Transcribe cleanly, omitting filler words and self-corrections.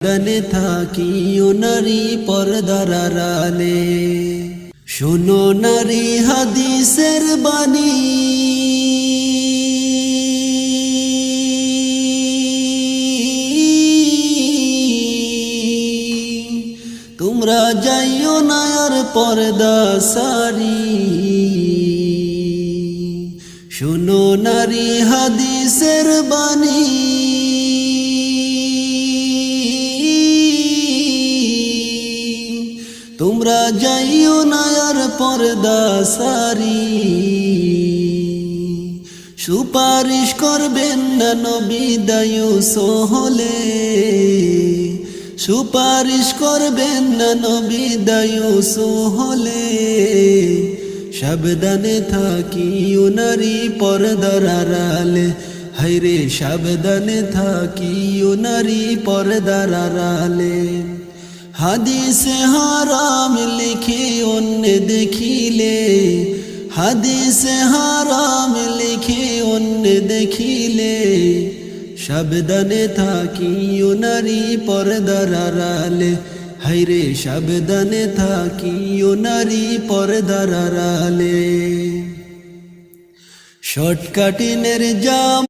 সাবধানে থাকিও নারী পর্দার আড়ালে। শোনো নারী হাদিসের বাণী, তোমরা যাইও না আর পর্দা সারি। শোনো নারী হাদিসের বাণী, তোমরা যাইও না আর পর্দা সারি। সুপারিশ করবেন না নবী দায়ুস হলে, সুপারিশ করবেন না নবী দায়ুস হলে। সাবধানে থাকিও নারী পর্দার আড়ালে, হায়রে সাবধানে থাকিও নারী পর্দার আড়ালে। হাদিসে হারাম লিখে অন্য দেখিলে, হাদিসে হারাম লিখে অন্য দেখিলে। সাবধানে থাকিও নারী পর্দার আড়ালে, হায়রে সাবধানে থাকিও নারী পর্দার আড়ালে। শর্টকাটিনের জাম